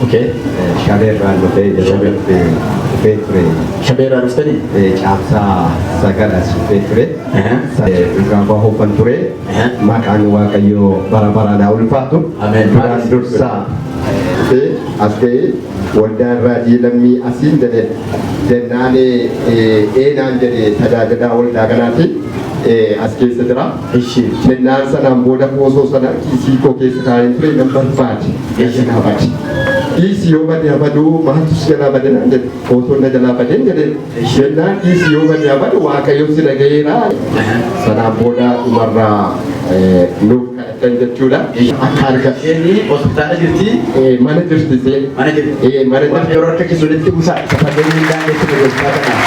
Oke. Shabeerraan dhufee yeroo dhufee ture. Shabeerraa dhuftanii? Caamsaa sagal as dhufee ture. Dhugaa bahuu kan ture. Maqaan Waaqayyoo bara baraan haa ulfaatu. Ameen. Duraan dursaa as ga'ee waldaan raajii lammii asiin jedhe jennaan eenaan jedhe tajaajilaa waldaa kanaati. As keessa jira. Jennaan sanaan booda foosoo sana kiisii koo keessa kaa'een ture nan barbaade. Jalaa bade. Kiisii yoo bade abaduu maaltus jalaa bade naan jedhe foosoo na jalaa badeen jedhe jennaan kiisii yoo bade abadu Waaqayyo si dhaga'eera. Sanaan booda dhumarraa nuuf kadhatan jechuudha. Akka argatanii hospitaala jirti? mana jirti see. Mana jirti? Mana jirti. Yeroo akka kisuutti buusaa isa fageenyi hin daangeessu hospitaala kanaa.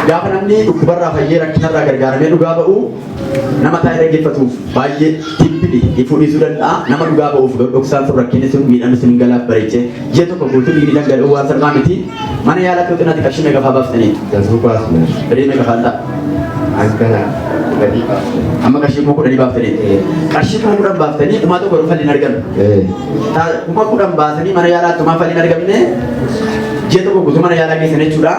Gaafa namni dhukkubarraa fayyee rakkinarraa gargaaramee dhugaa ba'u nama taa'ee dhaggeeffatuuf baay'ee tippidhi ifuu dhiisuu danda'a. Nama dhugaa ba'uuf dhoksaan sun rakkinni sun miidhamni sun hin galaaf bareechee ji'a tokko guutuu dhiigni dhangala'uu waan salphaa miti. Mana yaalaa Itoophiyaatti qarshii meeqa fa'aa baaftanii? Dasuu baasne. Badii meeqa fa'aa ta'a? Akkana kudhanii baasne. Amma qarshii kuma kudhanii baaftanii? Qarshii kuma kudhan baaftanii dhumaa tokko dhufa hin argamu. Kuma kudhan baasanii mana yaalaa dhumaa fa'aa hin argamne ji'a tokko guutuu mana yaalaa keessan jechuudha.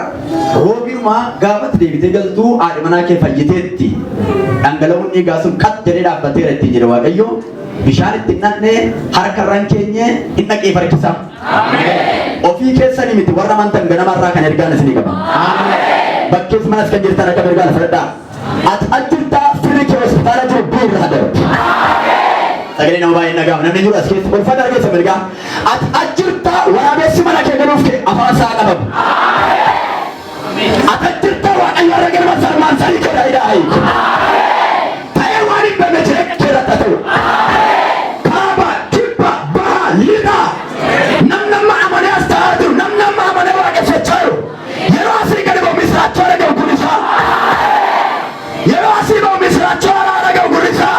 Roobiruma gaafatti deebitee galtuu haadha manaa kee fayyiteetti dhangala'uun dhiigaa sun qat jedhee dhaabbateera ittiin jedha Waaqayyo. Bishaan itti naqnee harkarraan keenye hin dhaqee farkisa. Ofii keessanii miti warra amantan ganamarraa kan ergaan isinii qaba. Bakkees manas kan jirtan akka ergaan fudhadhaa. Ati ajjirtaa firri kee hospitaala jiru bu'uurraa darbu. Sagalee nama baay'ee nagaama namni jiru as keessa ulfata argeessa mirgaa. Ati ajjirtaa waraabessi mana kee galuuf kee afaan isaa qabamu. Atajirta Waaqayyo irra galma salmaan sanii jedha idaayi. Ta'ee waan hin banne jireenya keerratti ta'u. Kaaba, kibba, baha, lixa. Namnamma amanee as ta'aa jiru, namnamma amanee waaqeffachaa jiru. Yeroo asii gadi ba'u misiraachoo dhaga'u kun isaa. Yeroo asii ba'u misiraachoo alaa dhaga'u kun isaa.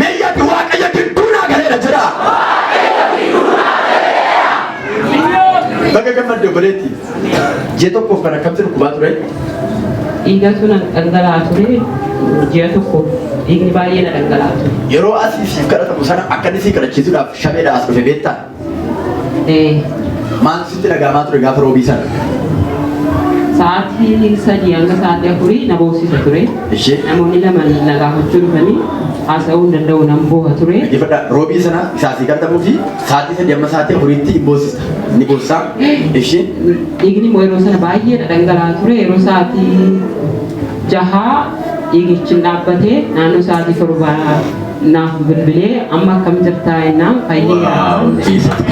Meeyyatti Waaqayyo gidduu naa galeera jira. Bakka gammadde obboleetti. Ji'a tokkoof kan akkamitti dhukkubaa ture? Dhiigatu na dhangala'aa ture. Ji'a tokkoof dhiigni baay'ee na dhangala'aa ture. Yeroo asii siif kadhatamu sana akka inni sii kadhachiisuudhaaf shabeedhaa as dhufe beektaa? Maaltu sitti dhagahamaa ture gaafa roobii sana? Sa'aatii 3 hanga sa'aatii 4 na boosisa ture. Namoonni lama na gaafachuu dhufanii haasa'uu hin danda'u nan booha ture. Dhaggeeffadhaa roobii sana isaasii kadhatamuu fi sa'aatii 3 amma sa'aatii 4tti hin boosista. Inni boosisaa? Dhiigni immoo yeroo sana baay'ee na dhangala'aa ture. Yeroo sa'aatii 6 dhiigichi dhaabbatee naannoo sa'aatii 7 naaf bilbilee amma akkam jirtaa jennaan fayyee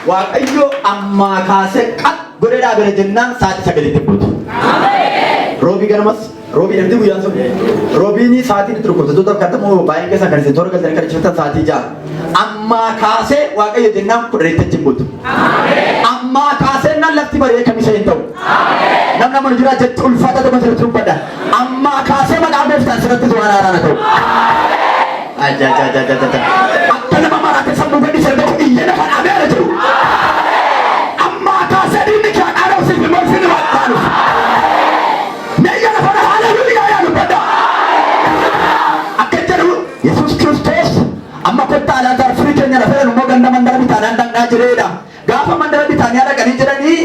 Waaqayyo ammaa kaasee qat godhee dhaabere jennaan sa'aatii 9tti buutu. Roobii ganamas roobii namti guyyaan sun roobiin sa'aatiin itti rukkuttoota kadhamu baay'een keessaa kan isin toora galtanii kan cimtan sa'aatii 6. Ammaa kaasee Waaqayyo jennaan 10tti buutu. Ammaa kaasee nan lafti baree kamisa hin ta'u. Namni mana jira jetti ulfaata tokko sirriitti dubbadha. Ammaa kaasee maqaan beektan sirriitti waan haaraan ta'u. Akka nama maraate sammuu gadi sirriitti iyyee lafa dhaabeera jiru. Ammaa kaasee diinni kee haadha usiif immoo isin waan taanu. Meeyya lafa dha haleluuyaa yaa dubbadha. Akka jedhu Yesuus Kiristoos amma kottaa alaataa firii keenya lafa jedhu immoo ganda mandara bitaanaan dhaqnaa jireedha. Gaafa mandara bitaanii dhaqanii jedhanii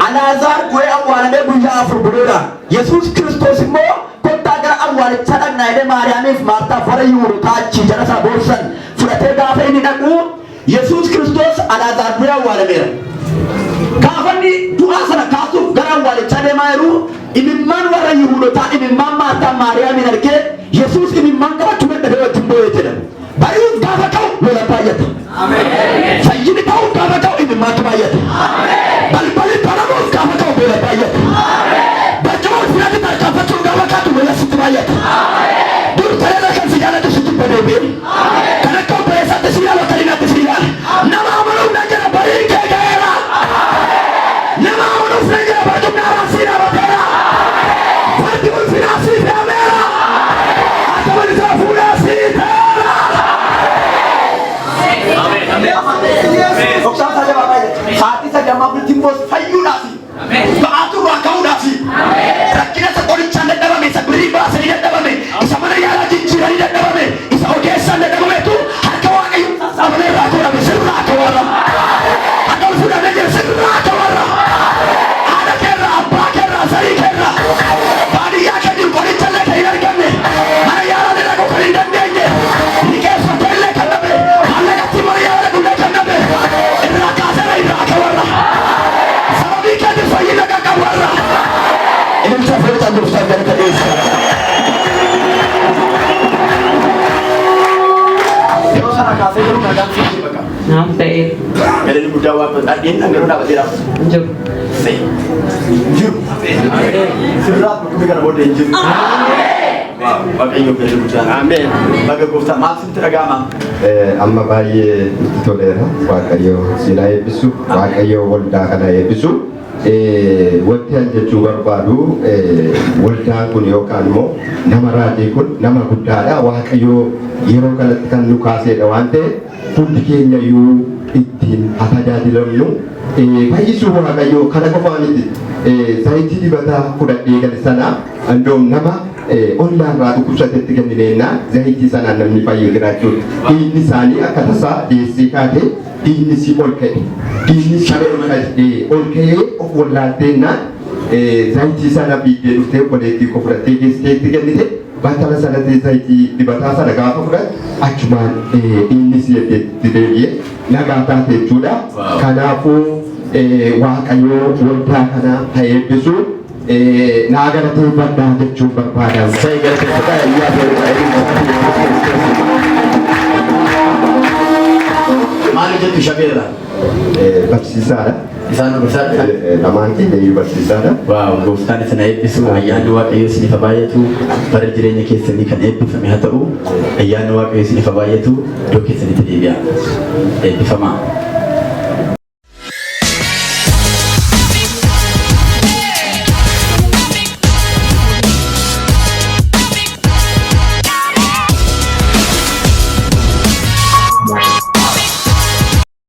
Alaazaar du'ee awwaalamee guyyaa 4 buleera. Yesuus Kiristoos immoo kottaa gara awwaalichaa dhaqnaa jedhee Maariyaamiif Maartaaf warra Yihuudootaa achi jala isaa boorsan fudhatee gaafa inni dhaqu Yesuus Kiristoos Alaazaar du'ee awwaalameera. Gaafa inni du'aa sana kaasuuf gara awwaalichaa deemaa jiru imimmaan warra Yihuudootaa imimmaan Maartaa Maariyaamiin argee Yesuus imimmaan qabachuu dadhabee wajjin boo'ee jedhama. Bari'uuf gaafa ta'u lola baay'ata. Fayyini ta'uuf gaafa ta'u imimmaantu baay'ata. Balballi banamuuf gaafa ta'u lola baay'ata. Barcuma ulfinaatti tarkaanfachuuf gaafa kaatu lola sitti baay'ata. Dur tajaajila kan si jaalatu sitti badeebi'e. Kan akka obboleessaatti si yaala kaliinaatti si yaala. Nama amanuuf na jira barii kee ga'eera. Nama amanuuf na jira barcumni haaraan si dhaabateera. Fardi ulfinaa si fe'ameera. Akka manisaa fuudhaa si ta'eera. Amen. baasanii dadhabame isa mana yaalaa jijjiiranii dadhabame isa ogeessaan dadhabametu harka waaqayyo sassaabamee irraa tuudhame sirraa akka warra akka ol fudhamee jira sirraa akka warra haadha keerraa abbaa keerraa sarii keerraa baadiyyaa kenniin qorichallee kan hin arganne mana yaalaa dhaquu kan hin dandeenye liqeeffatee illee kan dhabe maallaqatti mana yaalaa dhullee kan dhabe irraa kaasera irraa akka warra sababii kenni fayyina qaqqabu warra ilmsa fedha gursa jarka eessa yeroo sana kaasee jiru nagaan sitti baqa naaf ta'e galanni guddaa waan badhaadheen dhangaloo dhaabateeraaf jiru jiru sirraat bakka kana booda hin jiru waaqayyo galanni guddaa ameen baga gooftaa maal sitti dhaga'ama amma baay'ee itti toleera waaqayyo sila eebbisu waaqayyo waldaa kana eebbisu wanti an jechuu barbaadu waldaan kun yookaan immoo nama raajii kun nama guddaadha waaqayyo yeroo kanatti kan nu kaaseedha waan ta'e hundi keenya iyyuu ittiin haa tajaajilamnu fayyisuu waaqayyo kana qofaa miti zayitii dibataa fudhadhee gale sana andoom nama ollaarraa dhukkubsatetti kennineennaa zayitii sanaan namni fayyee jiraachuudha dhiigni isaanii akka tasaa deessee kaatee dhiigni si ol ka'e dhiigni si ol ka'ee of wallaalteennaan zayitii sana biiddee dhuftee obboleettii koo fudhattee geessiteetti kennite battala sanatti zayitii dibataa sana gaafa fudhate achumaan dhiigni si deebi'ee nagaa taate jechuudha kanaafuu waaqayyoo waldaa kana haa eebbisu naa galateeffadhaa jechuun barbaadan. maal jettu shabeera Barsiisaadha. isaan barsiisaadha Lamaan keenya barsiisaadha. waaw gooftaan isin eebbisu ayyaanni waaqayyo isiniif baay'atu bara jireenya keessanii kan eebbifame haa ta'u ayyaanni waaqayyo isiniif baay'atu iddoo keessanitti deebi'a eebbifamaa